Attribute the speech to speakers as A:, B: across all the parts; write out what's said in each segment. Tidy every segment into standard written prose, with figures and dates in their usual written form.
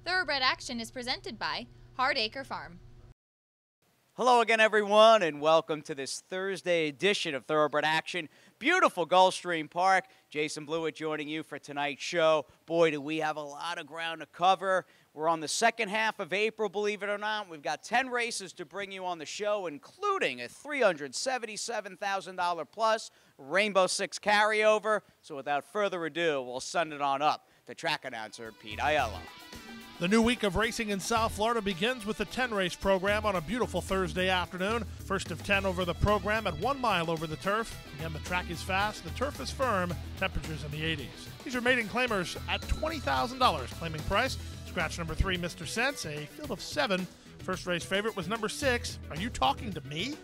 A: Thoroughbred Action is presented by Hardacre Farm.
B: Hello again, everyone, and welcome to this Thursday edition of Thoroughbred Action. Beautiful Gulfstream Park. Jason Blewett joining you for tonight's show. Boy, do we have a lot of ground to cover. We're on the second half of April, believe it or not. We've got 10 races to bring you on the show, including a $377,000 plus Rainbow Six carryover. So without further ado, we'll send it on up to track announcer Pete Aiello.
C: The new week of racing in South Florida begins with the 10-race program on a beautiful Thursday afternoon. First of 10 over the program at 1 mile over the turf. Again, the track is fast, the turf is firm, temperatures in the 80s. These are maiden claimers at $20,000. Claiming price, scratch number 3, Mr. Sense, a field of 7. First race favorite was number 6. Are you talking to me?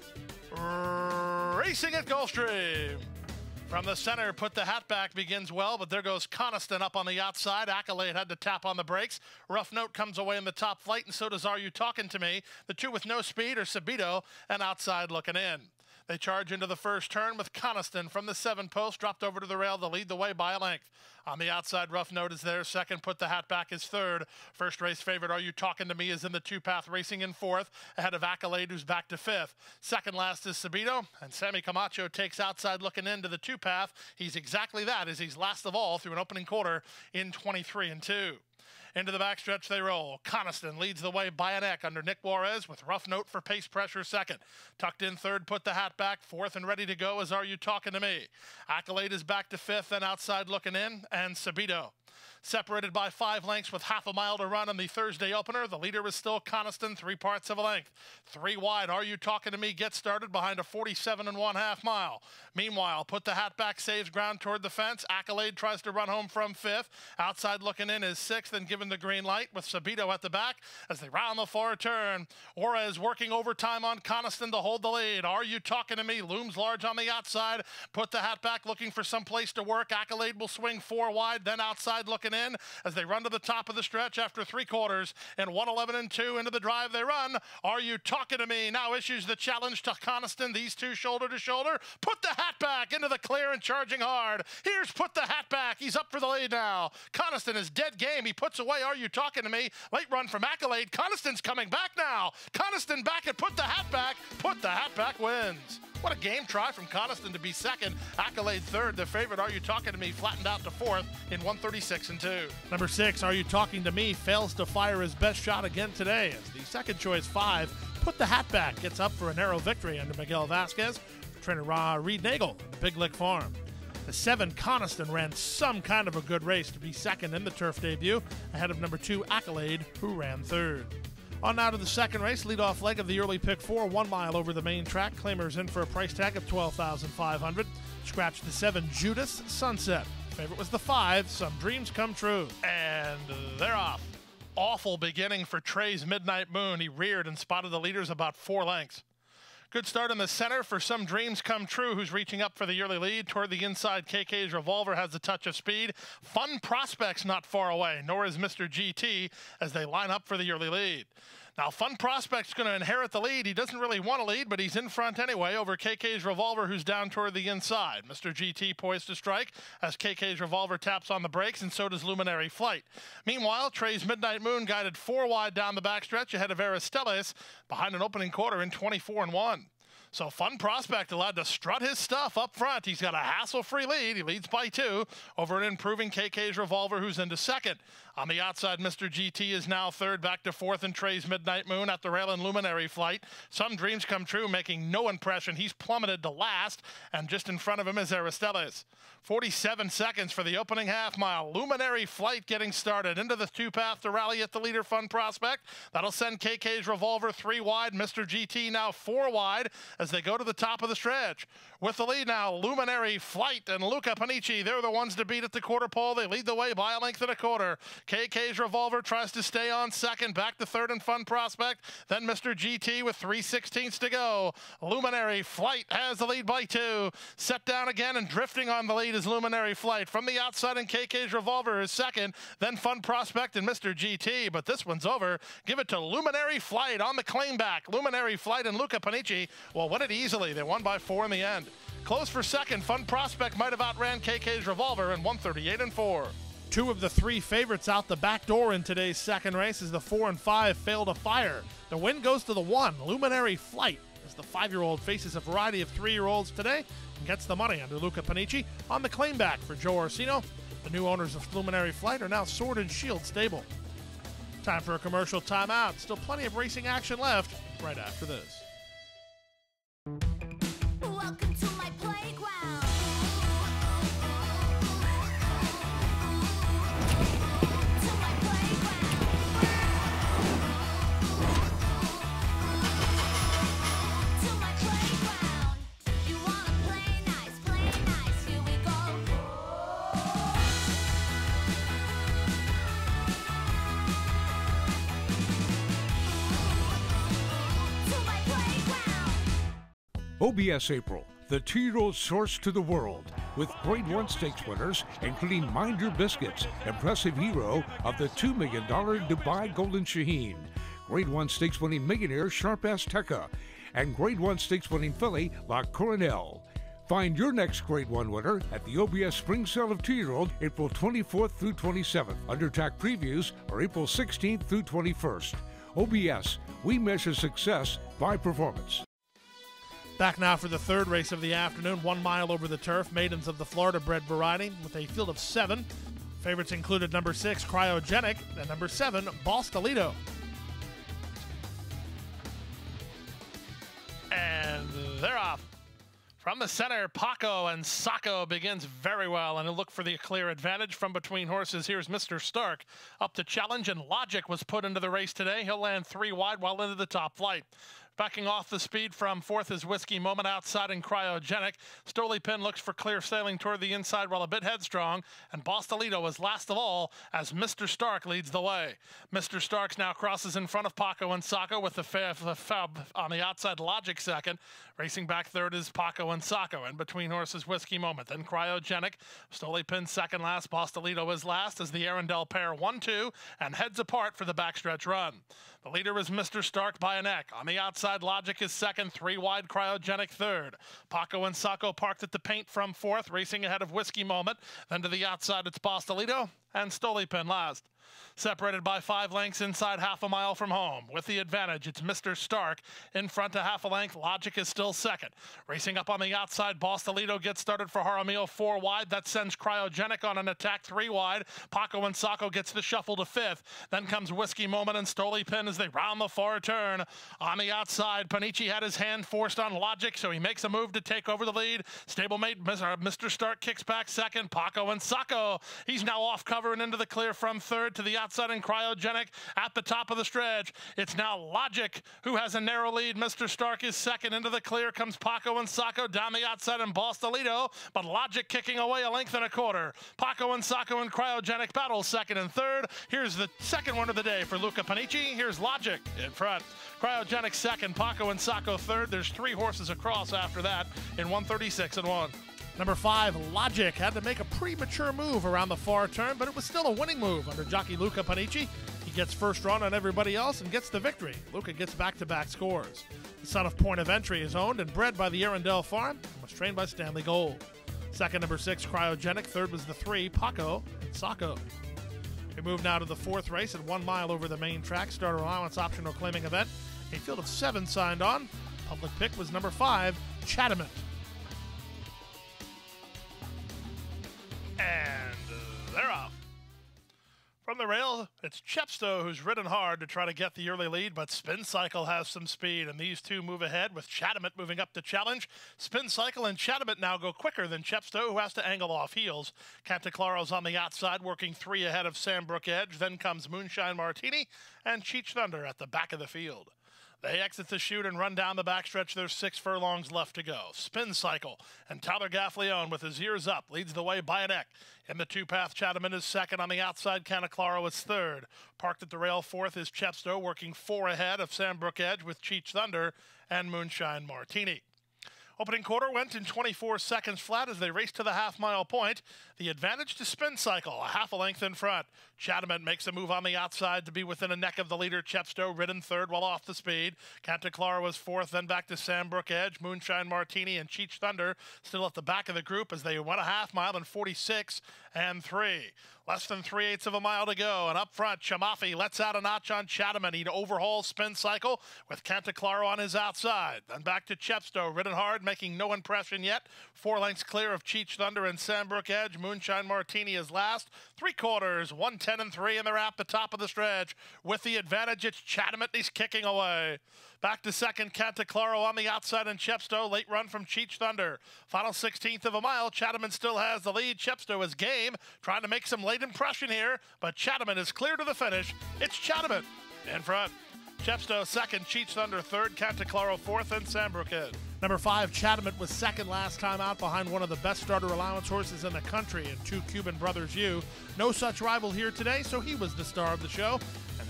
C: Racing at Gulfstream. From the center, Put the Hat Back begins well, but there goes Coniston up on the outside. Accolade had to tap on the brakes. Rough Note comes away in the top flight, and so does Are You Talking to Me? The two with no speed are Sabito and Outside Looking In. They charge into the first turn with Coniston from the 7 post, dropped over to the rail to lead the way by a length. On the outside, Rough Note is there. Second, Put the Hat Back is third. First race favorite, Are You Talking to Me, is in the 2-path racing in fourth, ahead of Accolade, who's back to fifth. Second last is Sabito, and Sammy Camacho takes Outside Looking In to the 2-path. He's exactly that, as he's last of all through an opening quarter in 23-2. Into the backstretch they roll. Coniston leads the way by a neck under Nick Juarez with Rough Note for pace pressure second. Tucked in third, Put the Hat Back. Fourth and ready to go is Are You Talking to Me? Accolade is back to fifth, then Outside Looking In, and Sabito. Separated by 5 lengths with half a mile to run in the Thursday opener. The leader is still Coniston, 3 parts of a length. 3 wide, Are You Talking to Me gets started behind a 47 1/2 mile. Meanwhile, Put the Hat Back saves ground toward the fence. Accolade tries to run home from 5th. Outside Looking In is 6th and given the green light with Sabito at the back as they round the far turn. Juarez working overtime on Coniston to hold the lead. Are You Talking to Me looms large on the outside. Put the Hat Back looking for some place to work. Accolade will swing 4 wide, then Outside Looking In as they run to the top of the stretch after 3 quarters. And 1:11-2 into the drive they run. Are You Talking to Me now issues the challenge to Coniston. These two shoulder to shoulder. Put the Hat Back into the clear and charging hard. Here's Put the Hat Back. He's up for the lead now. Coniston is dead game. He puts away Are You Talking to Me? Late run from Accolade. Coniston's coming back now. Coniston back at Put the Hat Back. Put the Hat Back wins. What a game try from Coniston to be second. Accolade third. The favorite, Are You Talking to Me, flattened out to fourth in 1:36-2. Number 6, Are You Talking to Me, fails to fire his best shot again today as the second choice 5, Put the Hat Back, gets up for a narrow victory under Miguel Vasquez. Trainer Reed Nagel, Big Lick Farm. The 7, Coniston, ran some kind of a good race to be second in the turf debut, ahead of number 2, Accolade, who ran third. On now to the second race, leadoff leg of the early pick 4, 1 mile over the main track. Claimers in for a price tag of $12,500. Scratch the 7, Judas Sunset. Favorite was the 5, Some Dreams Come True. And they're off. Awful beginning for Trey's Midnight Moon. He reared and spotted the leaders about 4 lengths. Good start in the center for Some Dreams Come True, who's reaching up for the early lead. Toward the inside, KK's Revolver has a touch of speed. Fun Prospects not far away, nor is Mr. GT, as they line up for the early lead. Now, Fun Prospect's going to inherit the lead. He doesn't really want to lead, but he's in front anyway over KK's Revolver, who's down toward the inside. Mr. GT poised to strike as KK's Revolver taps on the brakes, and so does Luminary Flight. Meanwhile, Trey's Midnight Moon guided 4 wide down the backstretch ahead of Aristelis behind an opening quarter in 24-1. So Fun Prospect allowed to strut his stuff up front. He's got a hassle-free lead. He leads by 2 over an improving KK's Revolver, who's into second. On the outside, Mr. GT is now third, back to fourth, and Trey's Midnight Moon at the rail in Luminary Flight. Some Dreams Come True, making no impression. He's plummeted to last, and just in front of him is Aristelis. 47 seconds for the opening half mile. Luminary Flight getting started into the 2-path to rally at the leader, Fun Prospect. That'll send KK's Revolver 3 wide. Mr. GT now 4 wide as they go to the top of the stretch. With the lead now, Luminary Flight and Luca Panici. They're the ones to beat at the quarter pole. They lead the way by a length and a quarter. KK's Revolver tries to stay on second, back to third and Fun Prospect. Then Mr. GT with 3/16 to go. Luminary Flight has the lead by 2. Set down again and drifting on the lead is Luminary Flight. From the outside, and KK's Revolver is second. Then Fun Prospect and Mr. GT, but this one's over. Give it to Luminary Flight on the claim back. Luminary Flight and Luca Panici will win it easily. They won by 4 in the end. Close for second. Fun Prospect might have outran KK's Revolver in 1:38 and 4. 2 of the 3 favorites out the back door in today's second race as the 4 and 5 fail to fire. The win goes to the 1, Luminary Flight, as the 5-year-old faces a variety of 3-year-olds today and gets the money under Luca Panici on the claim back for Joe Orsino. The new owners of Luminary Flight are now Sword and Shield stable. Time for a commercial timeout. Still plenty of racing action left right after this.
D: Welcome to my playground. To my playground. To my playground. You wanna play nice, here we go. To my playground.
E: OBS April, the 2-year-old source to the world, with Grade 1 stakes winners, including Mind Your Biscuits, impressive hero of the $2 million Dubai Golden Shaheen, Grade 1 stakes winning millionaire Sharp Ass Tekka, and Grade 1 stakes winning filly La Coronel. Find your next Grade 1 winner at the OBS Spring Sale of 2-year-old, April 24th through 27th. Undertack previews are April 16th through 21st. OBS, we measure success by performance.
C: Back now for the third race of the afternoon, 1 mile over the turf, maidens of the Florida bred variety with a field of 7. Favorites included number 6, Cryogenic, and number 7, Bostelito. And they're off. From the center, Paco and Sacco begins very well, and he'll look for the clear advantage from between horses. Here's Mr. Stark up to challenge, and Logic was put into the race today. He'll land 3 wide well into the top flight. Backing off the speed from fourth is Whiskey Moment outside and Cryogenic. Stoli Pin looks for clear sailing toward the inside while a bit headstrong. And Bostelito is last of all as Mr. Stark leads the way. Mr. Starks now crosses in front of Paco and Sacco with the Fab on the outside, Logic second. Racing back third is Paco and Sacco. And between horses, Whiskey Moment. Then Cryogenic. Stoli Pin second last. Bostelito is last as the Arundel pair 1-2 and heads apart for the backstretch run. The leader is Mr. Stark by a neck. On the outside, Logic is second, 3 wide, Cryogenic third. Paco and Sacco parked at the paint from fourth, racing ahead of Whiskey Moment. Then to the outside, it's Bostelito and Stoli Pin last. Separated by 5 lengths inside half a mile from home. With the advantage, it's Mr. Stark. In front to half a length, Logic is still second. Racing up on the outside, Bostelito gets started for Jaramillo 4 wide. That sends Cryogenic on an attack 3 wide. Paco and Sacco gets the shuffle to 5th. Then comes Whiskey Moment and Stoli Pin as they round the far turn. On the outside, Panici had his hand forced on Logic, so he makes a move to take over the lead. Stablemate Mr. Stark kicks back second. Paco and Sacco. He's now off cover and into the clear from third to the outside and Cryogenic at the top of the stretch. It's now Logic who has a narrow lead. Mr. Stark is second. Into the clear comes Paco and Sacco down the outside and Bostelito, but Logic kicking away a length and a quarter. Paco and Sacco and Cryogenic battle second and third. Here's the second one of the day for Luca Panici. Here's Logic in front. Cryogenic second, Paco and Sacco third. There's 3 horses across after that in 136 and 1. Number 5, Logic, had to make a premature move around the far turn, but it was still a winning move under jockey Luca Panici. He gets first run on everybody else and gets the victory. Luca gets back-to-back scores. The son of Point of Entry is owned and bred by the Arundel Farm and was trained by Stanley Gold. Second, number 6, Cryogenic. Third was the 3, Paco and Sacco. We move now to the 4th race at 1 mile over the main track. Starter allowance optional claiming event. A field of 7 signed on. Public pick was number 5, Chatham. And they're off. From the rail, it's Chepstow who's ridden hard to try to get the early lead, but Spin Cycle has some speed, and these two move ahead with Chatham moving up to challenge. Spin Cycle and Chatham now go quicker than Chepstow, who has to angle off heels. Cantaclaro's on the outside, working 3 ahead of Sandbrook Edge. Then comes Moonshine Martini and Cheech Thunder at the back of the field. They exit the chute and run down the backstretch. There's 6 furlongs left to go. Spin cycle, and Tyler Gaffleone with his ears up leads the way by a neck. In the two-path, Chatham is second. On the outside, Cantaclaro is third. Parked at the rail fourth is Chepstow, working 4 ahead of Sandbrook Edge with Cheech Thunder and Moonshine Martini. Opening quarter went in 24 seconds flat as they raced to the half-mile point. The advantage to Spin Cycle, a half a length in front. Chatham makes a move on the outside to be within a neck of the leader. Chepstow ridden third while off the speed. Cantaclara was fourth, then back to Sandbrook Edge. Moonshine Martini and Cheech Thunder still at the back of the group as they went a half mile in 46 and 3. Less than 3/8 of a mile to go, and up front, Chamafi lets out a notch on Chatham, and he'd overhaul Spin Cycle with Cantaclaro on his outside. Then back to Chepstow, ridden hard, making no impression yet. 4 lengths clear of Cheech Thunder and Sandbrook Edge. Moonshine Martini is last. 3/4, 1:10 and 3, and they're at the top of the stretch. With the advantage, it's Chatham, and he's kicking away. Back to second, Cantaclaro on the outside, and Chepstow. Late run from Cheech Thunder. Final 16th of a mile. Chatham still has the lead. Chepstow is game, trying to make some late impression here, but Chatham is clear to the finish. It's Chatham in front. Chepstow second, Cheech Thunder third, Cantaclaro fourth, and Sandbrook Edge. Number 5, Chatham was second last time out behind one of the best starter allowance horses in the country in 2 Cuban Brothers U. No such rival here today, so he was the star of the show.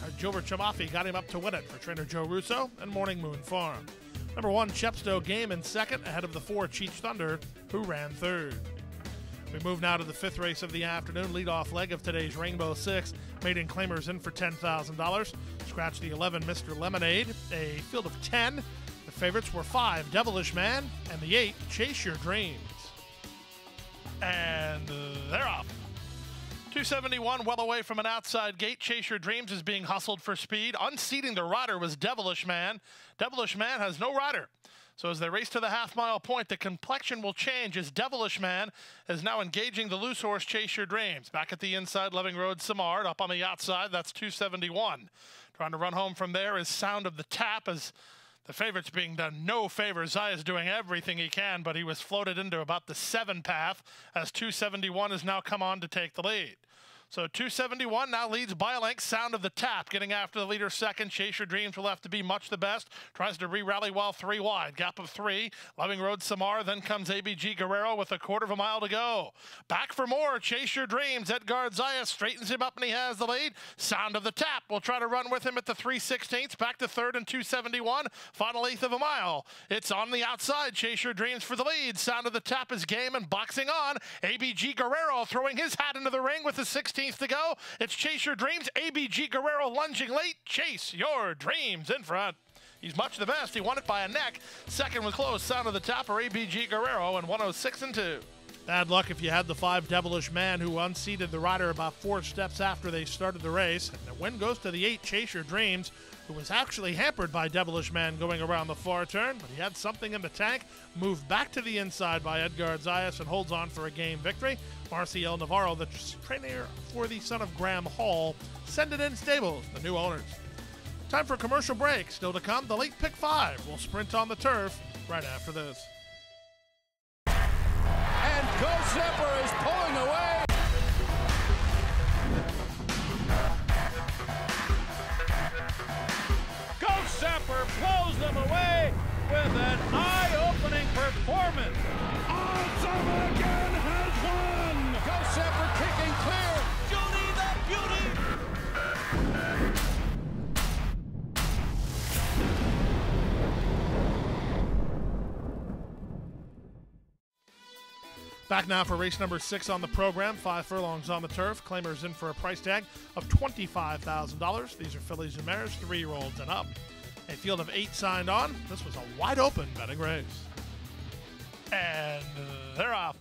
C: And Gilbert Chamafi got him up to win it for trainer Joe Russo and Morning Moon Farm. Number 1, Chepstow game in second ahead of the 4, Cheech Thunder, who ran third. We move now to the 5th race of the afternoon, leadoff leg of today's Rainbow Six. Maiden claimers in for $10,000. Scratch the 11, Mr. Lemonade. A field of 10. The favorites were 5, Devilish Man, and the 8, Chase Your Dreams. And they're off. 271, well away from an outside gate. Chase Your Dreams is being hustled for speed. Unseating the rider was Devilish Man. Devilish Man has no rider. So as they race to the half-mile point, the complexion will change as Devilish Man is now engaging the loose horse Chase Your Dreams. Back at the inside, Loving Road Samard. Up on the outside, that's 271. Trying to run home from there is Sound of the Tap as the favorite's being done no favors. Zaya's doing everything he can, but he was floated into about the 7 path as 271 has now come on to take the lead. So 271 now leads by a length. Sound of the Tap getting after the leader second. Chase Your Dreams will have to be much the best. Tries to re-rally while 3 wide. Gap of 3. Loving Road Samar. Then comes ABG Guerrero with a 1/4 of a mile to go. Back for more. Chase Your Dreams. Edgar Zayas straightens him up and he has the lead. Sound of the Tap will try to run with him at the 3/16. Back to third and 271. Final 1/8 of a mile. It's on the outside. Chase Your Dreams for the lead. Sound of the Tap is game and boxing on. ABG Guerrero throwing his hat into the ring with the 16th to go. It's Chase Your Dreams. ABG Guerrero lunging late. Chase Your Dreams in front. He's much the best. He won it by a neck. Second was close. Sound of the Tap for ABG Guerrero in 106 and 2. Bad luck if you had the 5, Devilish Man, who unseated the rider about 4 steps after they started the race. And the win goes to the 8, Chase Your Dreams, who was actually hampered by Devilish Man going around the far turn, but he had something in the tank, moved back to the inside by Edgar Zayas and holds on for a game victory. Marciel Navarro, the trainer for the son of Graham Hall, send it in stables, the new owners. Time for a commercial break. Still to come, the late pick 5 will sprint on the turf right after this.
F: And Ghost Zipper is pulling away. Ghost Zipper blows them away with an eye-opening performance. Awesome again has won. Ghost Zipper kicking clear. Judy the Beauty.
C: Back now for race number 6 on the program. 5 furlongs on the turf. Claimers in for a price tag of $25,000. These are fillies and mares, 3-year-olds and up. A field of 8 signed on. This was a wide open betting race. And they're off.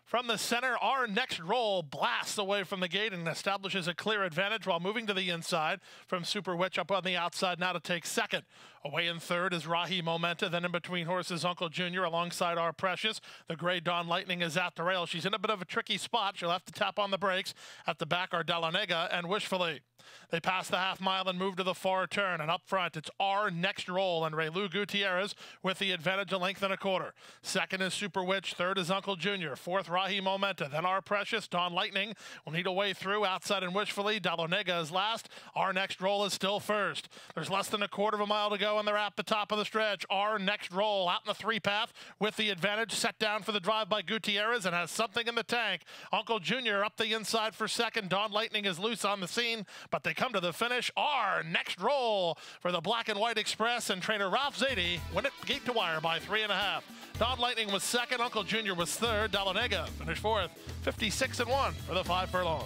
C: From the center, our next roll blasts away from the gate and establishes a clear advantage while moving to the inside. From Super Witch up on the outside now to take second. Away in third is Rahi Momenta. Then in between horses, Uncle Junior alongside Our Precious. The Grey Dawn Lightning is at the rail. She's in a bit of a tricky spot. She'll have to tap on the brakes. At the back are Dalanega and Wishfully. They pass the half mile and move to the far turn, and up front it's Our Next Roll and Raylu Gutierrez with the advantage, a length and a quarter. Second is Super Witch, third is Uncle Junior, fourth Rahi Momenta, then Our Precious, Dawn Lightning will need a way through, outside and wishfully, Dalonega is last. Our Next Roll is still first. There's less than a quarter of a mile to go, and they're at the top of the stretch. Our Next Roll out in the three path with the advantage, set down for the drive by Gutierrez and has something in the tank. Uncle Junior up the inside for second. Dawn Lightning is loose on the scene, but they come to the finish. Our Next Roll for the Black and White Express, and trainer Ralph Zadie win it gate to wire by 3.5. Dawn Lightning was second, Uncle Junior was third, Dalonega finished fourth, 56-1 for the 5 furlong.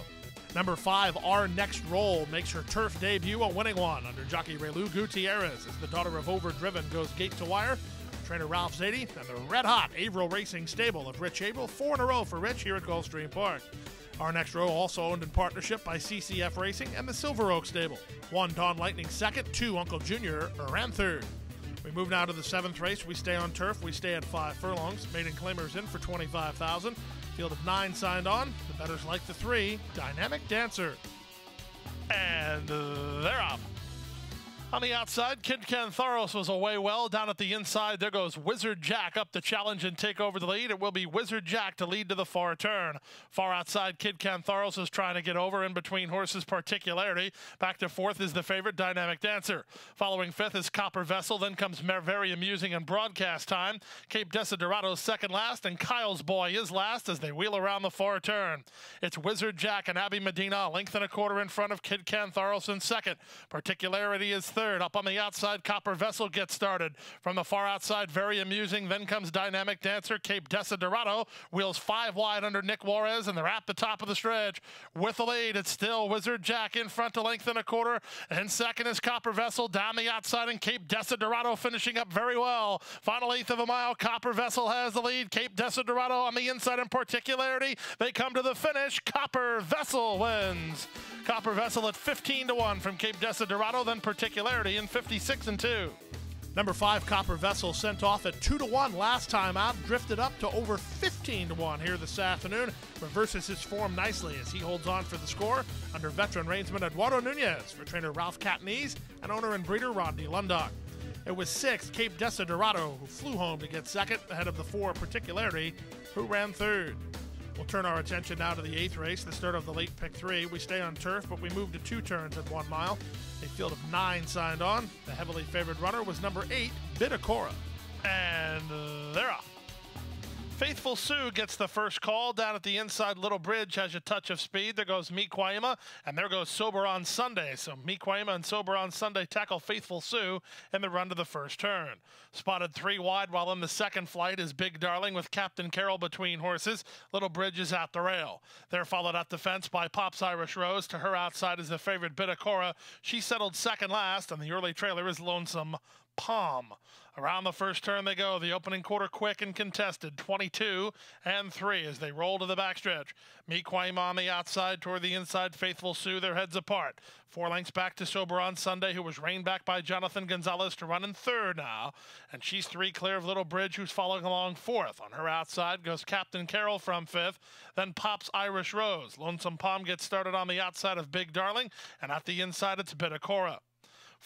C: Number 5, Our Next Roll, makes her turf debut, a winning one under jockey Raylu Gutierrez as the daughter of Overdriven goes gate to wire. Trainer Ralph Zadie and the red-hot April Racing stable of Rich April, 4 in a row for Rich here at Gulfstream Park. Our Next Row also owned in partnership by CCF Racing and the Silver Oak stable. 1, Dawn Lightning second, 2, Uncle Junior ran third. We move now to the 7th race. We stay on turf. We stay at 5 furlongs. Maiden claimers in for $25,000. Field of 9 signed on. The bettors like the 3, Dynamic Dancer. And they're off. On the outside, Kid Cantharos was away well. Down at the inside, there goes Wizard Jack up to challenge and take over the lead. It will be Wizard Jack to lead to the far turn. Far outside, Kid Cantharos is trying to get over in between horses, Particularity. Back to 4th is the favorite, Dynamic Dancer. Following 5th is Copper Vessel. Then comes Very Amusing and Broadcast Time. Cape Desiderato's second last, and Kyle's Boy is last as they wheel around the far turn. It's Wizard Jack and Abby Medina, a length and a quarter in front of Kid Cantharos in second. Particularity is third. Up on the outside, Copper Vessel gets started. From the far outside, Very Amusing. Then comes Dynamic Dancer. Cape Desiderado wheels 5 wide under Nick Juarez, and they're at the top of the stretch. With the lead, it's still Wizard Jack in front, a length and a quarter. And second is Copper Vessel down the outside, and Cape Desiderado finishing up very well. Final 1/8 of a mile, Copper Vessel has the lead. Cape Desiderado on the inside in Particularity. They come to the finish. Copper Vessel wins. Copper Vessel at 15-1 from Cape Desiderado, then Particularity in 56-2. Number 5, Copper Vessel, sent off at 2-1 last time out, drifted up to over 15-1 here this afternoon. Reverses his form nicely as he holds on for the score under veteran reinsman Eduardo Nunez for trainer Ralph Catanese and owner and breeder Rodney Lundock. It was 6th, Cape Desiderado, who flew home to get second ahead of the 4, Particularity, who ran third. We'll turn our attention now to the 8th race, the start of the late pick 3. We stay on turf, but we move to 2 turns at 1 mile. A field of 9 signed on. The heavily favored runner was number 8, Bidacora. And they're off. Faithful Sue gets the first call. Down at the inside, Little Bridge has a touch of speed. There goes Miquaima, and there goes Sober on Sunday. So Miquaima and Sober on Sunday tackle Faithful Sue in the run to the first turn. Spotted 3 wide, while in the second flight is Big Darling with Captain Carroll between horses. Little Bridge is at the rail. They're followed at the fence by Pop's Irish Rose. To her outside is the favorite Bidacora. She settled second last, and the early trailer is Lonesome Palm. Around the first turn they go. The opening quarter quick and contested, 22-3 as they roll to the backstretch. Miquaima on the outside, toward the inside, Faithful Sue, their heads apart. 4 lengths back to Sober on Sunday, who was reined back by Jonathan Gonzalez to run in third now. And she's 3 clear of Little Bridge, who's following along 4th. On her outside goes Captain Carroll from 5th, then Pop's Irish Rose. Lonesome Palm gets started on the outside of Big Darling, and at the inside it's Bidacora.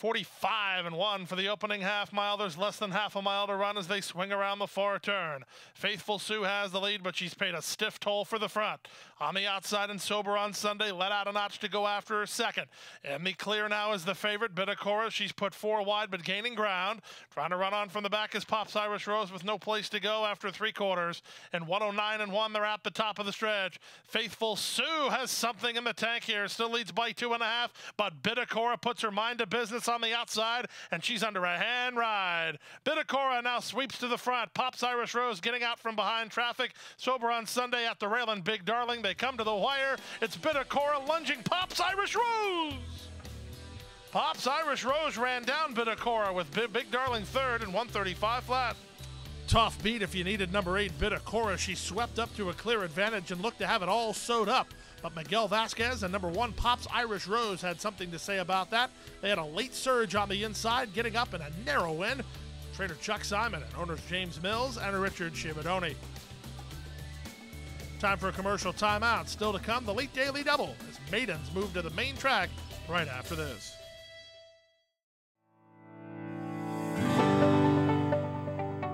C: 45-1 for the opening half mile. There's less than half a mile to run as they swing around the far turn. Faithful Sue has the lead, but she's paid a stiff toll for the front. On the outside and Sober on Sunday, let out a notch to go after her second. In the clear now is the favorite, Bidacora. She's put 4 wide, but gaining ground. Trying to run on from the back is Pop's Irish Rose with no place to go after 3 quarters. And 109-1, they're at the top of the stretch. Faithful Sue has something in the tank here. Still leads by 2.5, but Bidacora puts her mind to business on the outside, and she's under a hand ride. Bidacora now sweeps to the front. Pop's Irish Rose getting out from behind traffic. Sober on Sunday at the rail, and Big Darling. They come to the wire. It's Bidacora lunging Pop's Irish Rose. Pop's Irish Rose ran down Bidacora with Big Darling third and 135 flat. Tough beat if you needed number 8 Bidacora. She swept up to a clear advantage and looked to have it all sewed up. But Miguel Vasquez and number 1 Pop's Irish Rose had something to say about that. They had a late surge on the inside, getting up in a narrow win. Trainer Chuck Simon and owners James Mills and Richard Shibadoni. Time for a commercial timeout. Still to come, the late daily double as maidens move to the main track right after this.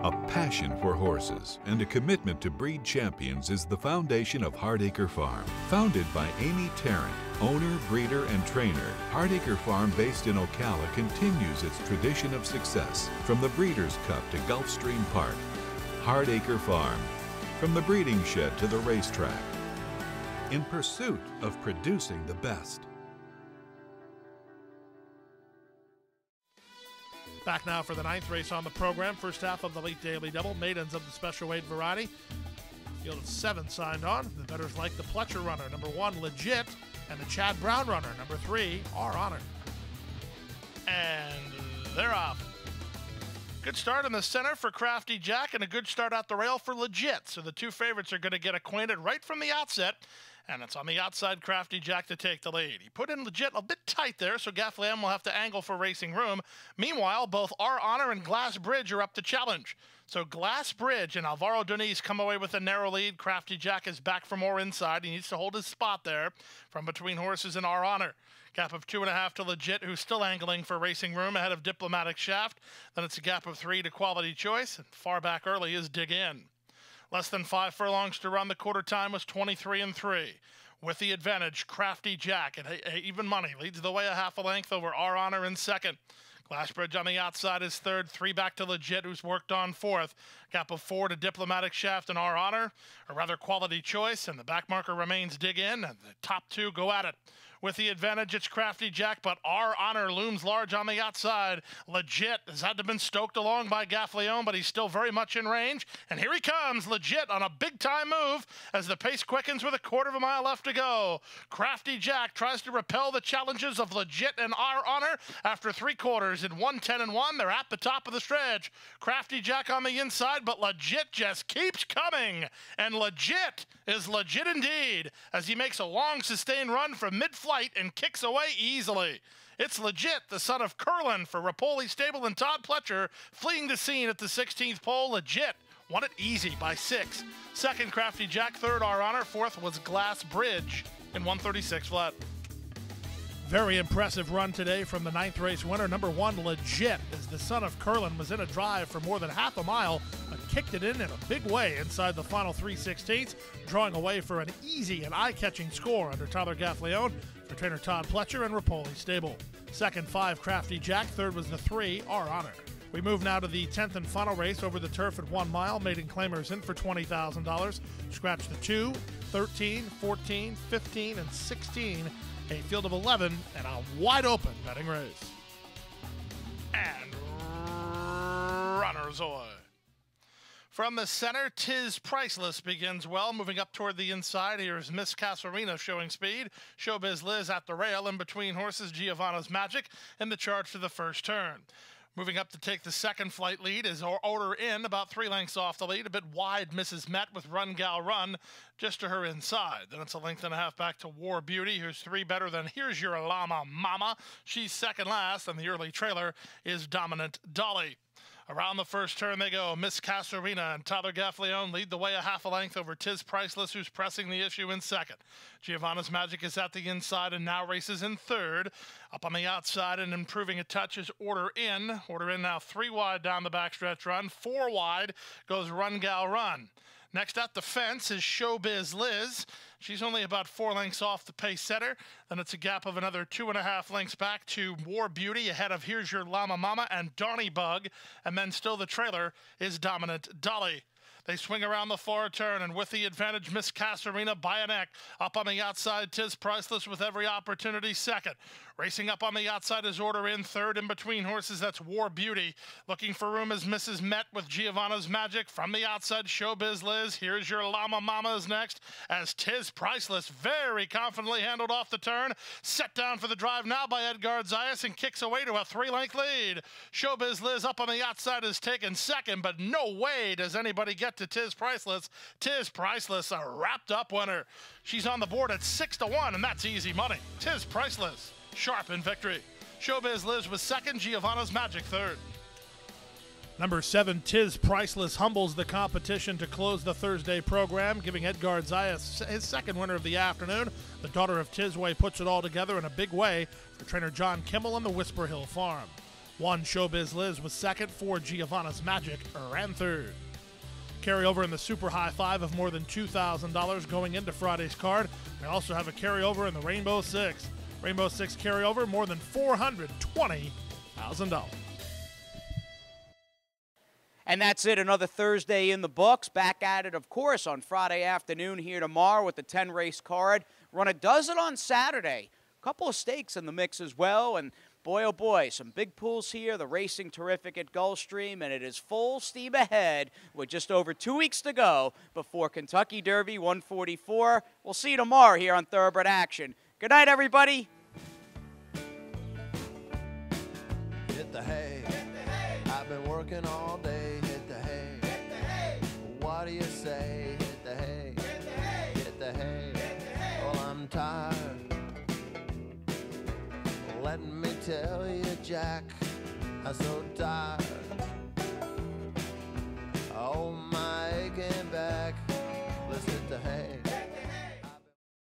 G: A passion for horses and a commitment to breed champions is the foundation of Hardacre Farm. Founded by Amy Tarrant, owner, breeder, and trainer, Hardacre Farm, based in Ocala, continues its tradition of success from the Breeders' Cup to Gulfstream Park. Hardacre Farm, from the breeding shed to the racetrack, in pursuit of producing the best.
C: Back now for the 9th race on the program. First half of the Elite Daily Double. Maidens of the special weight variety. Field of 7 signed on. The bettors like the Pletcher runner, number 1, Legit, and the Chad Brown runner, number 3, Our Honor. And they're off. Good start in the center for Crafty Jack and a good start out the rail for Legit. So the two favorites are going to get acquainted right from the outset. And it's on the outside, Crafty Jack to take the lead. He put in Legit a bit tight there, so Gaffaliam will have to angle for racing room. Meanwhile, both Our Honor and Glass Bridge are up to challenge. So Glass Bridge and Alvaro Deniz come away with a narrow lead. Crafty Jack is back for more inside. He needs to hold his spot there from between horses and Our Honor. Gap of 2.5 to Legit, who's still angling for racing room ahead of Diplomatic Shaft. Then it's a gap of 3 to Quality Choice, and far back early is Dig In. Less than 5 furlongs to run. The quarter time was 23-3. With the advantage, Crafty Jack at even money leads the way a half a length over Our Honor in second. Glassbridge on the outside is third. 3 back to Legit, who's worked on fourth. Gap of 4 to Diplomatic Shaft and Our Honor, or rather Quality Choice, and the back marker remains Dig In, and the top 2 go at it. With the advantage, it's Crafty Jack, but Our Honor looms large on the outside. Legit has had to been stoked along by Gaffalion, but he's still very much in range. And here he comes, Legit on a big-time move as the pace quickens with a quarter of a mile left to go. Crafty Jack tries to repel the challenges of Legit and Our Honor after 3 quarters. In 1:10-1, they're at the top of the stretch. Crafty Jack on the inside, but Legit just keeps coming. And Legit is legit indeed as he makes a long, sustained run from mid-flight and kicks away easily. It's Legit, the son of Curlin for Rapoli Stable and Todd Pletcher, fleeing the scene at the 16th pole. Legit won it easy by 6. Second, Crafty Jack. Third, Our Honor. Fourth was Glass Bridge in 136 flat. Very impressive run today from the 9th race winner, number 1, Legit, as the son of Curlin was in a drive for more than half a mile, but kicked it in a big way inside the final 3/16, drawing away for an easy and eye-catching score under Tyler Gaffalion for trainer Todd Pletcher and Rapoli Stable. Second, 5, Crafty Jack. Third was the 3, Our Honor. We move now to the 10th and final race over the turf at 1 mile. Maiden claimers in for $20,000. Scratch the 2, 13, 14, 15, and 16. A field of 11 and a wide-open betting race. And runners away. From the center, Tis Priceless begins well, moving up toward the inside. Here's Miss Casarina showing speed. Showbiz Liz at the rail. In between horses, Giovanna's Magic in the charge to the first turn. Moving up to take the second flight lead is Order In, about 3 lengths off the lead. A bit wide, Mrs. Met with Run Gal Run just to her inside. Then it's a length and a half back to War Beauty, who's 3 better than Here's Your Llama Mama. She's second last, and the early trailer is Dominant Dolly. Around the first turn they go. Miss Casarina and Tyler Gaffalion lead the way a half a length over Tis Priceless, who's pressing the issue in second. Giovanna's Magic is at the inside and now races in third. Up on the outside and improving a touch is Order In. Order In now 3 wide down the backstretch run. 4 wide goes Run Gal Run. Next at the fence is Showbiz Liz. She's only about 4 lengths off the pace setter. Then it's a gap of another 2.5 lengths back to War Beauty ahead of Here's Your Llama Mama and Donny Bug. And then still the trailer is Dominant Dolly. They swing around the far turn, and with the advantage, Miss Casarina by a neck. Up on the outside, Tis Priceless with every opportunity second. Racing up on the outside is Order In. Third in between horses, that's War Beauty. Looking for room is Mrs. Met with Giovanna's Magic. From the outside, Showbiz Liz. Here's Your Llama Mama is next as Tis Priceless very confidently handled off the turn. Set down for the drive now by Edgar Zayas and kicks away to a 3-length lead. Showbiz Liz up on the outside is taken second, but no way does anybody get to Tis Priceless. Tis Priceless, a wrapped up winner. She's on the board at 6-1, and that's easy money. Tis Priceless, sharp in victory. Showbiz Liz was second, Giovanna's Magic third. Number 7, Tiz Priceless humbles the competition to close the Thursday program, giving Edgar Zayas his second winner of the afternoon. The daughter of Tizway puts it all together in a big way for trainer John Kimmel on the Whisper Hill Farm. 1, Showbiz Liz was second. 4, Giovanna's Magic ran third. Carryover in the Super High Five of more than $2,000 going into Friday's card. We also have a carryover in the Rainbow Six. Rainbow Six carryover more than $420,000.
B: And that's it, another Thursday in the books. Back at it, of course, on Friday afternoon here tomorrow with the 10-race card. Run a dozen on Saturday. A couple of stakes in the mix as well. And boy, oh boy, some big pools here. The racing terrific at Gulfstream, and it is full steam ahead with just over 2 weeks to go before Kentucky Derby 144. We'll see you tomorrow here on Thoroughbred Action. Good night, everybody.
H: Hit the hay. I've been working all day. Hit the hay. What do you say? Hit the hay. Hit the hay. Well, I'm tired. Let me tell you, Jack, I'm so tired.